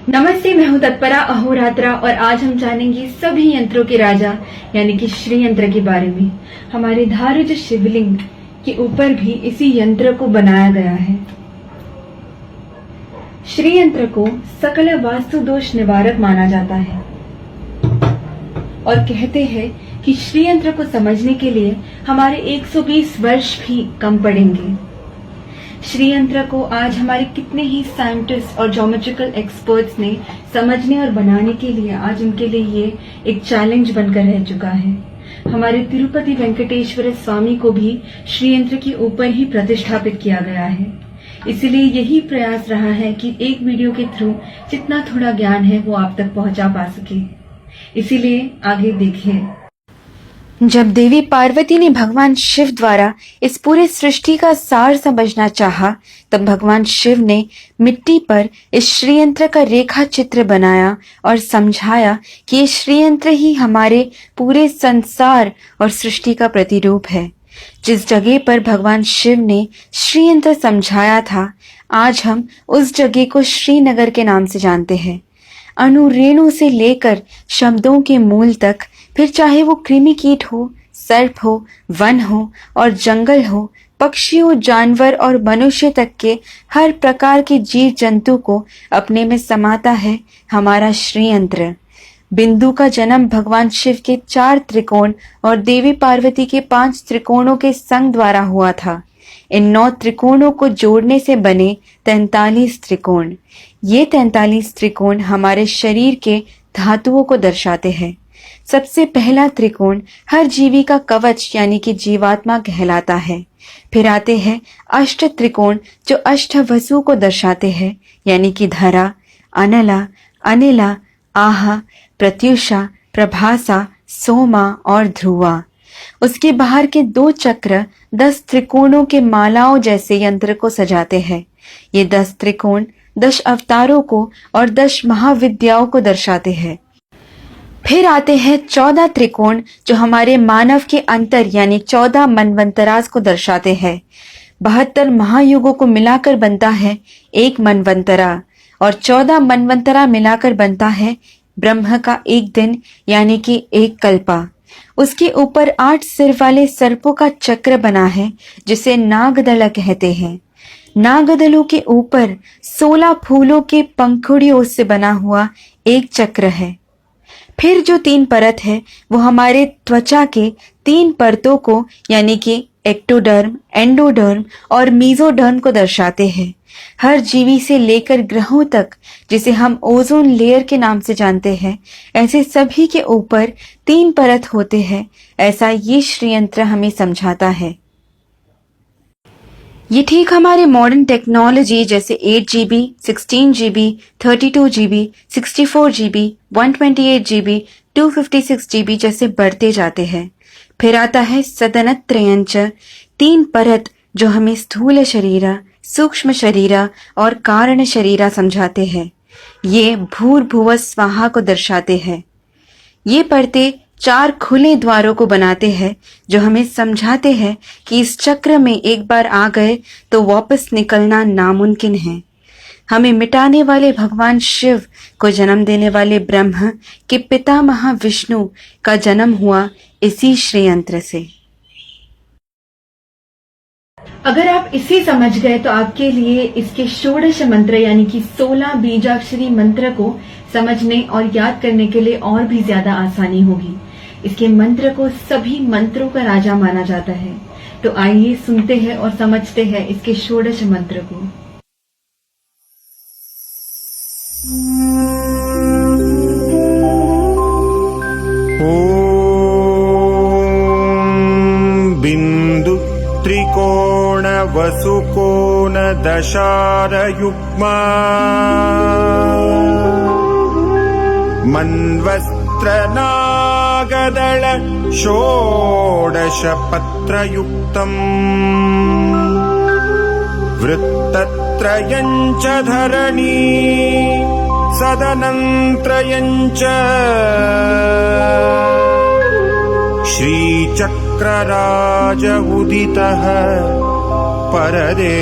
नमस्ते, मैं हूँ तत्परा अहोरात्रा और आज हम जानेंगे सभी यंत्रों के राजा यानी कि श्री यंत्र के बारे में। हमारे धारुज शिवलिंग के ऊपर भी इसी यंत्र को बनाया गया है। श्री यंत्र को सकल वास्तु दोष निवारक माना जाता है और कहते हैं कि श्री यंत्र को समझने के लिए हमारे 120 वर्ष भी कम पड़ेंगे। श्री यंत्र को आज हमारे कितने ही साइंटिस्ट और ज्योमेट्रिकल एक्सपर्ट्स ने समझने और बनाने के लिए आज उनके लिए ये एक चैलेंज बनकर रह चुका है। हमारे तिरुपति वेंकटेश्वर स्वामी को भी श्री यंत्र के ऊपर ही प्रतिष्ठापित किया गया है। इसलिए यही प्रयास रहा है कि एक वीडियो के थ्रू जितना थोड़ा ज्ञान है वो आप तक पहुंचा पा सके। इसीलिए आगे देखिए। जब देवी पार्वती ने भगवान शिव द्वारा इस पूरे सृष्टि का सार समझना चाहा, तब भगवान शिव ने मिट्टी पर इस श्रीयंत्र का रेखा चित्र बनाया और समझाया कि ये श्रीयंत्र ही हमारे पूरे संसार और सृष्टि का प्रतिरूप है। जिस जगह पर भगवान शिव ने श्रीयंत्र समझाया था, आज हम उस जगह को श्रीनगर के नाम से जानते हैं। अणु से लेकर शब्दों के मूल तक, फिर चाहे वो कृमि कीट हो, सर्प हो, वन हो और जंगल हो, पक्षियों, जानवर और मनुष्य तक के हर प्रकार के जीव जंतु को अपने में समाता है हमारा श्रीयंत्र। बिंदु का जन्म भगवान शिव के 4 त्रिकोण और देवी पार्वती के 5 त्रिकोणों के संग द्वारा हुआ था। इन 9 त्रिकोणों को जोड़ने से बने 43 त्रिकोण। ये 43 त्रिकोण हमारे शरीर के धातुओं को दर्शाते हैं। सबसे पहला त्रिकोण हर जीवी का कवच यानी कि जीवात्मा कहलाता है। फिर आते हैं अष्ट त्रिकोण जो अष्ट वसु को दर्शाते हैं यानी कि धरा, अनला, अनिला, आहा, प्रत्युषा, प्रभासा, सोमा और ध्रुवा। उसके बाहर के 2 चक्र 10 त्रिकोणों के मालाओं जैसे यंत्र को सजाते हैं। ये 10 त्रिकोण 10 अवतारों को और 10 महाविद्याओं को दर्शाते हैं। फिर आते हैं 14 त्रिकोण जो हमारे मानव के अंतर यानी 14 मनवंतरास को दर्शाते हैं। 72 महायुगों को मिलाकर बनता है एक मनवंतरा और 14 मनवंतरा मिलाकर बनता है ब्रह्म का एक दिन यानी कि एक कल्पा। उसके ऊपर 8 सिर वाले सर्पों का चक्र बना है जिसे नागदल कहते हैं। नागदलों के ऊपर 16 फूलों के पंखुड़ियों से बना हुआ एक चक्र है। फिर जो 3 परत है वो हमारे त्वचा के 3 परतों को यानी कि एक्टोडर्म, एंडोडर्म और मीजोडर्म को दर्शाते हैं। हर जीवी से लेकर ग्रहों तक, जिसे हम ओजोन लेयर के नाम से जानते हैं, ऐसे सभी के ऊपर 3 परत होते हैं। ऐसा ये श्रीयंत्र हमें समझाता है। ये ठीक हमारे मॉडर्न टेक्नोलॉजी जैसे 8 GB, 16 GB, 32 GB, 64 GB, 128 GB, 256 GB जैसे बढ़ते जाते हैं। फिर आता है सदनत्रयंच, 3 परत जो हमें स्थूल शरीरा, सूक्ष्म शरीरा और कारण शरीरा समझाते हैं। ये भूर्भुव स्वाहा को दर्शाते हैं। ये परतें 4 खुले द्वारों को बनाते हैं जो हमें समझाते हैं कि इस चक्र में एक बार आ गए तो वापस निकलना नामुमकिन है। हमें मिटाने वाले भगवान शिव को जन्म देने वाले ब्रह्म के पितामह विष्णु का जन्म हुआ इसी श्रीयंत्र से। अगर आप इसे समझ गए तो आपके लिए इसके षोडश मंत्र यानी कि 16 बीजाक्षरी मंत्र को समझने और याद करने के लिए और भी ज्यादा आसानी होगी। इसके मंत्र को सभी मंत्रों का राजा माना जाता है। तो आइए सुनते हैं और समझते हैं इसके षोडश मंत्र को। बिंदु त्रिकोण वसुकोण दशार युग्मा मन्वस्त्र नागदल षोडश पत्रयुक्तम् वृत्तत्रयञ्च धरणी सदनंत्रयञ्च श्रीचक्रराज उदितः परदेवतायाः